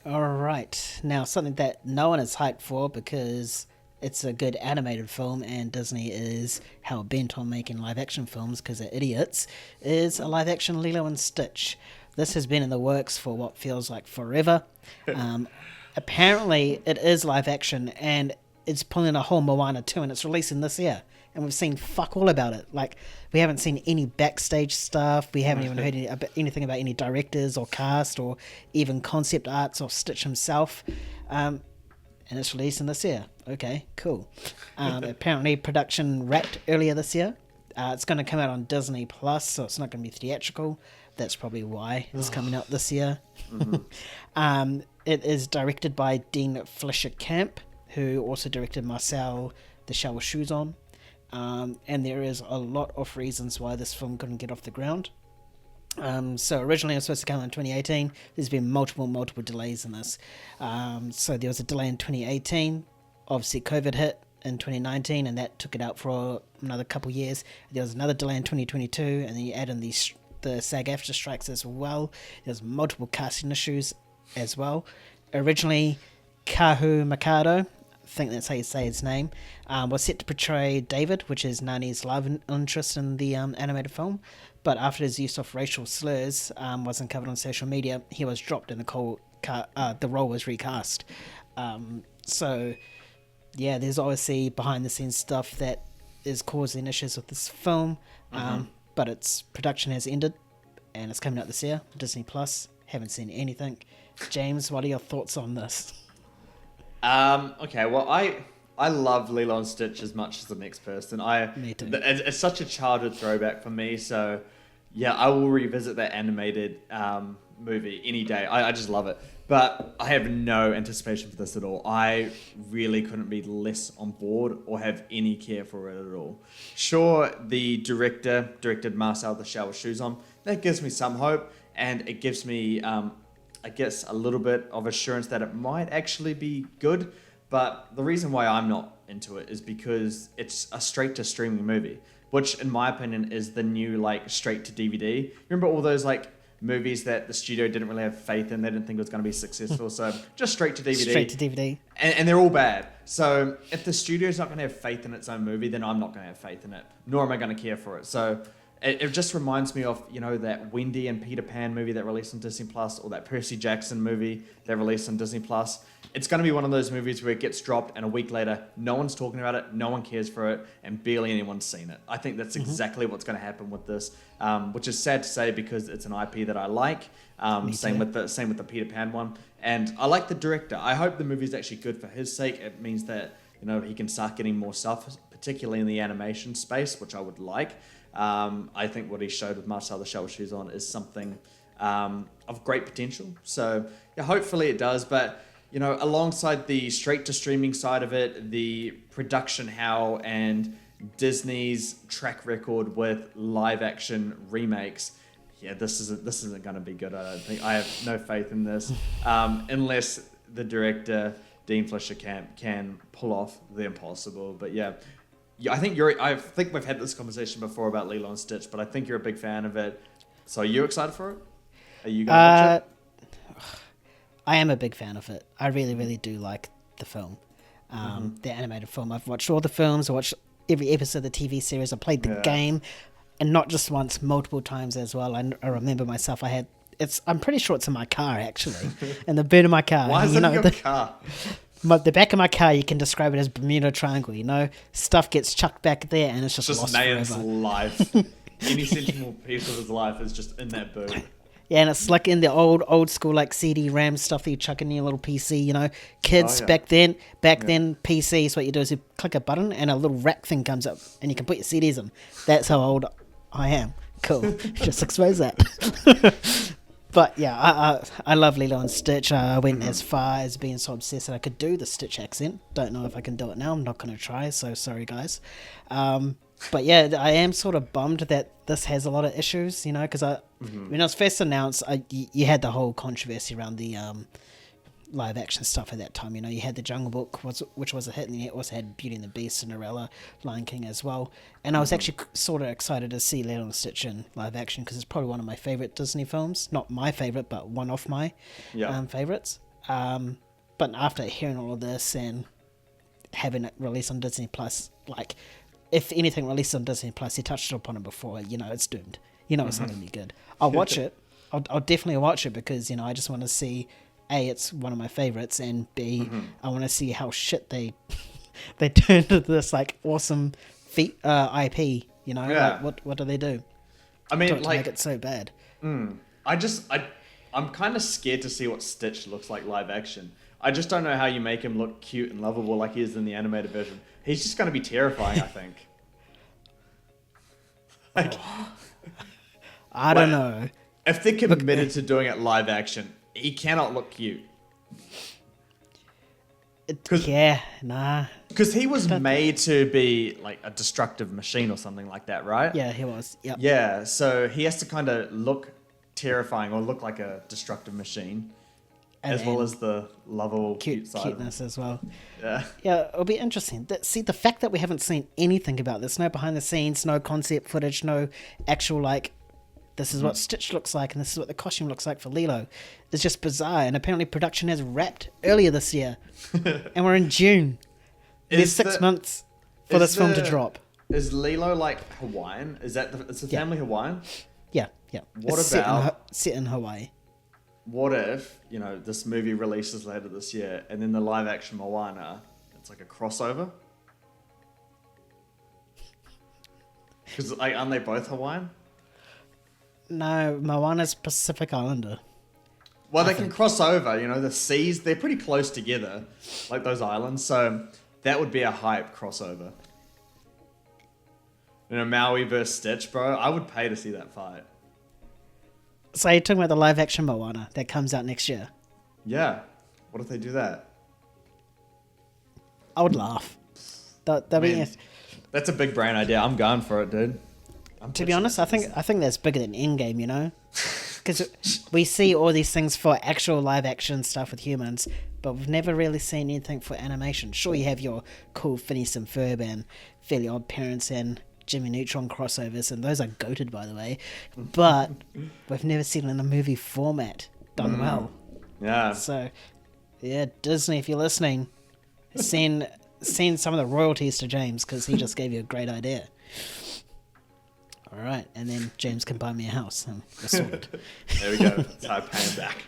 All right. Now, something that no one is hyped for because it's a good animated film and Disney is hell bent on making live action films because they're idiots, is a live action Lilo and Stitch. This has been in the works for what feels like forever. Um, Apparently, it is live action and it's pulling a whole Moana 2 and it's releasing this year. And we've seen fuck all about it. Like, we haven't seen any backstage stuff. We haven't even heard anything about any directors or cast or even concept arts or Stitch himself. And it's releasing this year. Okay, cool. Apparently, production wrapped earlier this year. It's going to come out on Disney Plus, so it's not going to be theatrical. That's probably why it's coming out this year. It is directed by Dean Fleischer Camp, who also directed Marcel the Shell with Shoes On. And there is a lot of reasons why this film couldn't get off the ground. So originally it was supposed to come out in 2018. There's been multiple delays in this. So there was a delay in 2018. Obviously COVID hit in 2019 and that took it out for another couple years. There was another delay in 2022 and then you add in the SAG-AFTRA strikes as well. There's multiple casting issues as well. Originally, Kahu Mikado, I think that's how you say his name, was set to portray David, which is Nani's love interest in the animated film. But after his use of racial slurs was uncovered on social media, he was dropped and the role was recast. So, yeah, there's obviously behind-the-scenes stuff that is causing issues with this film. But its production has ended, and it's coming out this year, Disney Plus. Haven't seen anything. James, what are your thoughts on this? Okay, well, I love Lilo and Stitch as much as the next person. Me too. It's such a childhood throwback for me, so yeah, I will revisit that animated movie any day. I just love it. But I have no anticipation for this at all. I really couldn't be less on board or have any care for it at all. Sure, the director directed Marcel the Shell with Shoes On. That gives me some hope, and it gives me, I guess, a little bit of assurance that it might actually be good. But the reason why I'm not into it is because it's a straight-to-streaming movie, which, in my opinion, is the new, like, straight-to-DVD. Remember all those, like, movies that the studio didn't really have faith in, they didn't think it was going to be successful, so just straight to DVD. Straight to DVD. And they're all bad. So if the studio's not going to have faith in its own movie, then I'm not going to have faith in it, nor am I going to care for it. So it just reminds me of, you know, that Wendy and Peter Pan movie that released on Disney Plus, or that Percy Jackson movie that released on Disney Plus. It's going to be one of those movies where it gets dropped and a week later, no one's talking about it, no one cares for it, and barely anyone's seen it. I think that's exactly what's going to happen with this, which is sad to say because it's an IP that I like. Same with the Peter Pan one. And I like the director. I hope the movie's actually good for his sake. It means that, you know, he can start getting more stuff, particularly in the animation space, which I would like. I think what he showed with Marcel the Shell with Shoes On is something of great potential. So yeah, hopefully it does. But you know, alongside the straight to streaming side of it, the production how and Disney's track record with live action remakes, yeah, this isn't going to be good. I don't think. I have no faith in this unless the director Dean Fleischer can pull off the impossible. But yeah, I think we've had this conversation before about Lilo and Stitch, but I think you're a big fan of it. So are you excited for it? Are you going to watch it? I am a big fan of it. I really, really do like the film, the animated film. I've watched all the films. I watched every episode of the TV series. I played the game, and not just once, multiple times as well. I remember myself. I'm pretty sure it's in my car actually, in the boot of my car. Why is it in your car? The back of my car, you can describe it as Bermuda Triangle. You know, stuff gets chucked back there, and it's just lost Nayan's forever. life. Any sentimental piece of his life is just in that boot. Yeah, and it's like in the old school like CD-RAM stuff that you chuck in your little PC, you know. Kids back then PCs, what you do is you click a button and a little rack thing comes up and you can put your CDs in. That's how old I am. Cool. Just expose that. But yeah, I love Lilo and Stitch. I went as far as being so obsessed that I could do the Stitch accent. Don't know if I can do it now. I'm not going to try, so sorry guys. But yeah, I am sort of bummed that this has a lot of issues, you know, because when it was first announced, you had the whole controversy around the live action stuff at that time. You know, you had The Jungle Book, which was a hit, and you also had Beauty and the Beast, Cinderella, Lion King as well. And I was actually sort of excited to see Lilo and Stitch in live action because it's probably one of my favorite Disney films. Not my favorite, but one of my favorites. But after hearing all of this and having it released on Disney Plus, like, if anything released on Disney Plus, you touched upon it before, it's doomed. It's not going to be good. I'll watch it. I'll definitely watch it because, I just want to see, A, it's one of my favorites, and B, I want to see how shit they turned into this, like, awesome IP, Yeah. Like, what do they do? I mean, To like, make it so bad. I'm kind of scared to see what Stitch looks like live action. I just don't know how you make him look cute and lovable like he is in the animated version. He's just going to be terrifying, I think. Like, I don't know. if they're committed to doing it live action, he cannot look cute. Yeah, nah. Because he was made to be like a destructive machine or something like that, right? Yeah, he was. Yep. Yeah, so he has to kind of look terrifying or look like a destructive machine, as well as the lovable, cute side. Cuteness as well. Yeah. Yeah, it'll be interesting. See, the fact that we haven't seen anything about this, no behind the scenes, no concept footage, no actual, like, this is what Stitch looks like and this is what the costume looks like for Lilo, is just bizarre. And apparently production has wrapped earlier this year. And we're in June. There's 6 months for this film to drop. Is Lilo like Hawaiian? Is the family Hawaiian? Yeah. What It's about set in Hawaii? what if, this movie releases later this year and then the live action Moana, it's like a crossover? Because like, aren't they both Hawaiian? No, Moana's Pacific Islander. Well, they can cross over, the seas, they're pretty close together, like those islands, so that would be a hype crossover. Maui versus Stitch, bro, I would pay to see that fight. So you're talking about the live action Moana that comes out next year? Yeah. What if they do that? I would laugh. That's a big brain idea. I'm going for it, dude. To be honest, I think that's bigger than Endgame, because we see all these things for actual live action stuff with humans, but we've never really seen anything for animation. Sure, you have your cool Phineas and Ferb and Fairly Odd Parents and Jimmy Neutron crossovers, and those are goated, by the way, but we've never seen it in a movie format done well. Yeah. So, yeah, Disney, if you're listening, send some of the royalties to James, because he just gave you a great idea. All right, and then James can buy me a house. And we're sorted. There we go. That's how I pay him back.